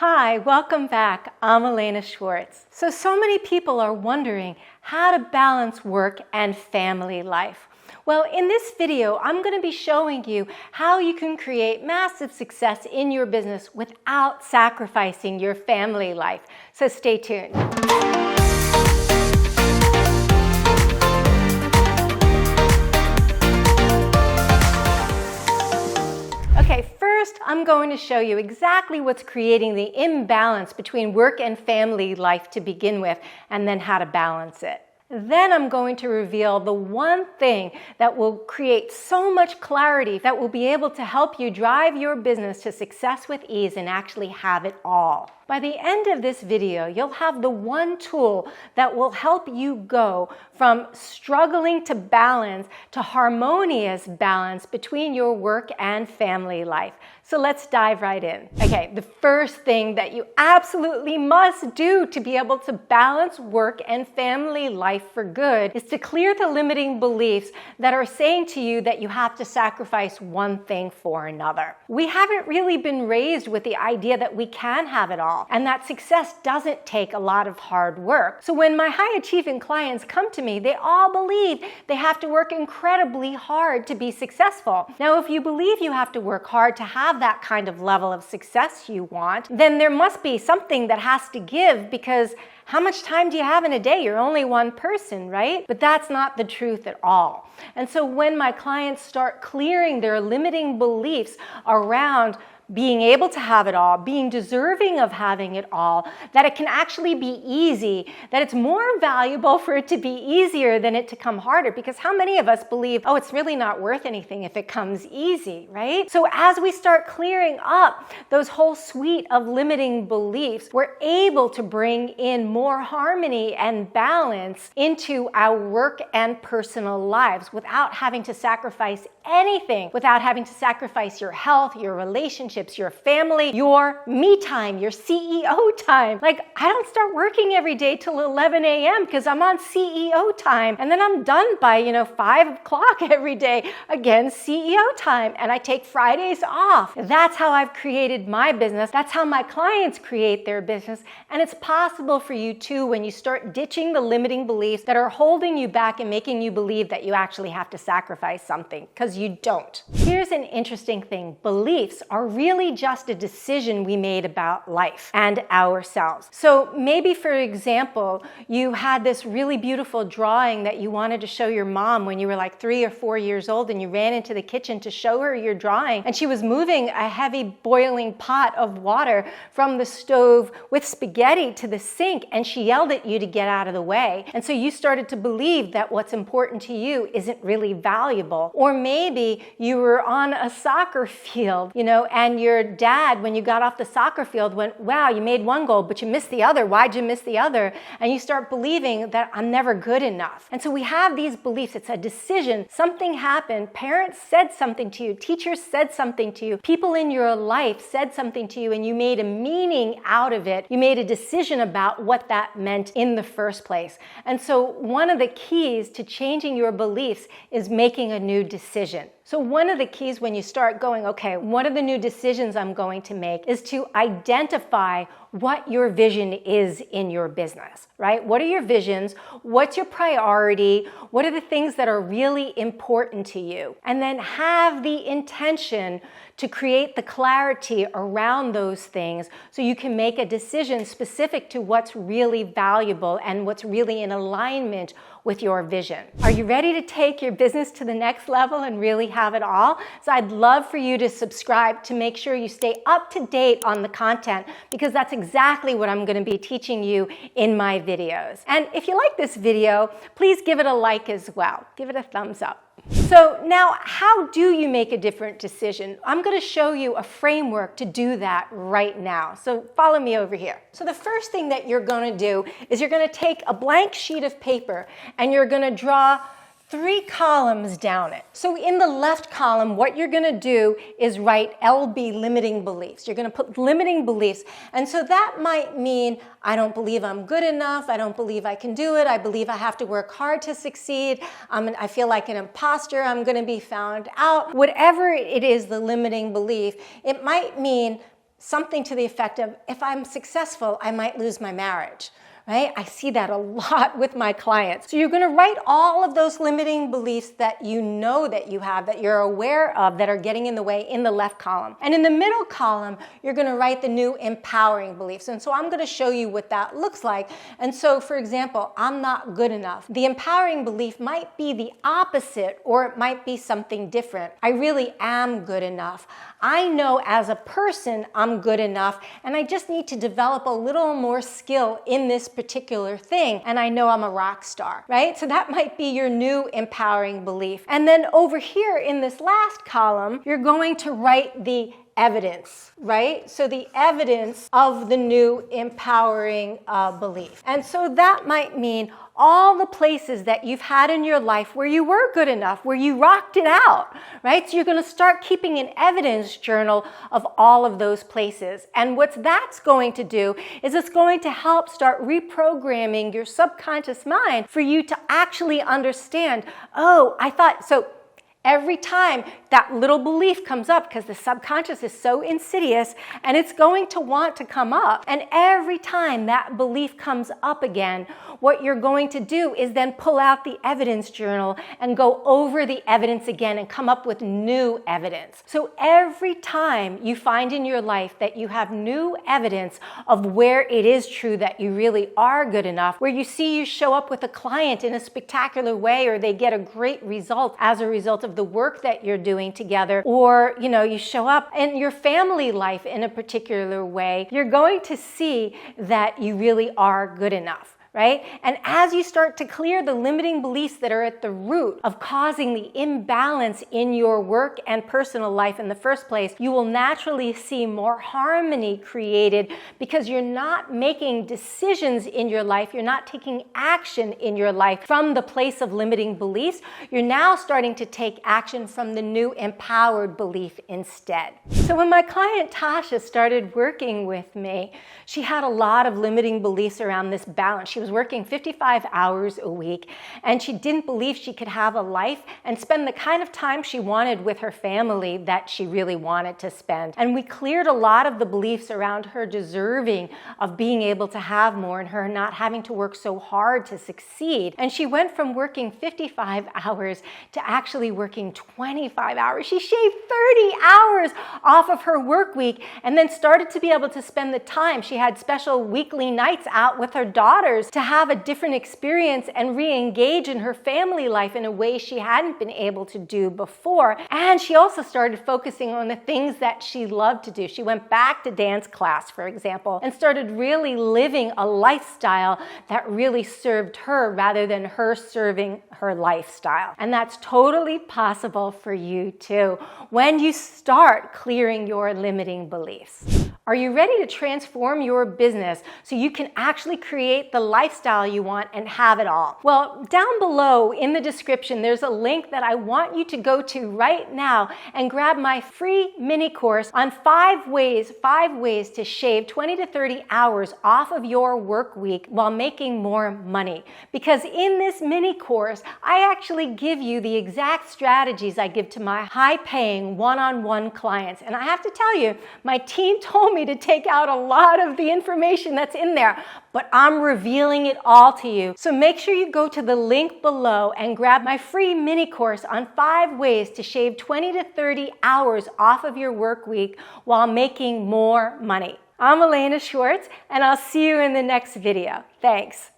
Hi, welcome back. I'm Alaina Schwartz. So many people are wondering how to balance work and family life. Well, in this video, I'm going to be showing you how you can create massive success in your business without sacrificing your family life. So stay tuned. Okay, first I'm going to show you exactly what's creating the imbalance between work and family life to begin with, and then how to balance it. Then I'm going to reveal the one thing that will create so much clarity that will be able to help you drive your business to success with ease and actually have it all. By the end of this video, you'll have the one tool that will help you go from struggling to balance to harmonious balance between your work and family life. So let's dive right in. Okay, the first thing that you absolutely must do to be able to balance work and family life for good is to clear the limiting beliefs that are saying to you that you have to sacrifice one thing for another. We haven't really been raised with the idea that we can have it all, and that success doesn't take a lot of hard work. So when my high achieving clients come to me, they all believe they have to work incredibly hard to be successful. Now, if you believe you have to work hard to have that kind of level of success you want, then there must be something that has to give, because how much time do you have in a day? You're only one person, right? But that's not the truth at all. And so when my clients start clearing their limiting beliefs around being able to have it all, being deserving of having it all, that it can actually be easy, that it's more valuable for it to be easier than it to come harder. Because how many of us believe, oh, it's really not worth anything if it comes easy, right? So as we start clearing up those whole suite of limiting beliefs, we're able to bring in more harmony and balance into our work and personal lives without having to sacrifice anything, without having to sacrifice your health, your relationships, your family, your me time, your CEO time. Like, I don't start working every day till 11 a.m. because I'm on CEO time, and then I'm done by 5 o'clock every day. Again, CEO time, and I take Fridays off. That's how I've created my business. That's how my clients create their business, and it's possible for you too when you start ditching the limiting beliefs that are holding you back and making you believe that you actually have to sacrifice something, because you don't. Here's an interesting thing. Beliefs are really just a decision we made about life and ourselves. So maybe, for example, you had this really beautiful drawing that you wanted to show your mom when you were like 3 or 4 years old, and you ran into the kitchen to show her your drawing, and she was moving a heavy boiling pot of water from the stove with spaghetti to the sink, and she yelled at you to get out of the way. And so you started to believe that what's important to you isn't really valuable. Or maybe you were on a soccer field, and your dad, when you got off the soccer field, went, wow, you made one goal, but you missed the other. Why'd you miss the other? And you start believing that I'm never good enough. And so we have these beliefs. It's a decision. Something happened. Parents said something to you. Teachers said something to you. People in your life said something to you, and you made a meaning out of it. You made a decision about what that meant in the first place. And so one of the keys to changing your beliefs is making a new decision. So one of the keys when you start going, okay, what are the new decisions I'm going to make, is to identify what your vision is in your business, right? What are your visions? What's your priority? What are the things that are really important to you? And then have the intention to create the clarity around those things so you can make a decision specific to what's really valuable and what's really in alignment with your vision. Are you ready to take your business to the next level and really have it all? So I'd love for you to subscribe to make sure you stay up to date on the content, because that's exactly what I'm going to be teaching you in my videos. And if you like this video, please give it a like as well. Give it a thumbs up. So now, how do you make a different decision? I'm going to show you a framework to do that right now. So follow me over here. So the first thing that you're going to do is you're going to take a blank sheet of paper and you're going to draw 3 columns down it. So in the left column, what you're going to do is write LB, limiting beliefs. You're going to put limiting beliefs. And so that might mean, I don't believe I'm good enough. I don't believe I can do it. I believe I have to work hard to succeed. I feel like an imposter. I'm going to be found out. Whatever it is, the limiting belief, it might mean something to the effect of, if I'm successful, I might lose my marriage. Right? I see that a lot with my clients. So you're going to write all of those limiting beliefs that you know that you have, that you're aware of, that are getting in the way in the left column. And in the middle column, you're going to write the new empowering beliefs. And so I'm going to show you what that looks like. And so, for example, I'm not good enough. The empowering belief might be the opposite, or it might be something different. I really am good enough. I know as a person I'm good enough, and I just need to develop a little more skill in this particular thing, and I know I'm a rock star, right? So that might be your new empowering belief. And then over here in this last column, you're going to write the evidence, right? So the evidence of the new empowering belief. And so that might mean all the places that you've had in your life where you were good enough, where you rocked it out, right? So you're going to start keeping an evidence journal of all of those places. And what that's going to do is it's going to help start reprogramming your subconscious mind for you to actually understand, oh, I thought, so every time that little belief comes up, because the subconscious is so insidious, and it's going to want to come up. And every time that belief comes up again, what you're going to do is then pull out the evidence journal and go over the evidence again and come up with new evidence. So every time you find in your life that you have new evidence of where it is true that you really are good enough, where you see you show up with a client in a spectacular way, or they get a great result as a result of the work that you're doing together, or you show up in your family life in a particular way, you're going to see that you really are good enough. Right? And as you start to clear the limiting beliefs that are at the root of causing the imbalance in your work and personal life in the first place, you will naturally see more harmony created, because you're not making decisions in your life, you're not taking action in your life from the place of limiting beliefs. You're now starting to take action from the new empowered belief instead. So when my client Tasha started working with me, she had a lot of limiting beliefs around this balance. She was working 55 hours a week, and she didn't believe she could have a life and spend the kind of time she wanted with her family that she really wanted to spend. And we cleared a lot of the beliefs around her deserving of being able to have more, and her not having to work so hard to succeed. And she went from working 55 hours to actually working 25 hours. She shaved 30 hours off of her work week, and then started to be able to spend the time. She had special weekly nights out with her daughters to have a different experience and re-engage in her family life in a way she hadn't been able to do before. And she also started focusing on the things that she loved to do. She went back to dance class, for example, and started really living a lifestyle that really served her rather than her serving her lifestyle. And that's totally possible for you too, when you start clearing your limiting beliefs. Are you ready to transform your business so you can actually create the lifestyle you want and have it all? Well, down below in the description, there's a link that I want you to go to right now and grab my free mini course on 5 ways to shave 20 to 30 hours off of your work week while making more money. Because in this mini course, I actually give you the exact strategies I give to my high-paying one-on-one clients. And I have to tell you, my team told me to take out a lot of the information that's in there, but I'm revealing it all to you. So make sure you go to the link below and grab my free mini course on 5 ways to shave 20 to 30 hours off of your work week while making more money. I'm Alaina Schwartz, and I'll see you in the next video. Thanks.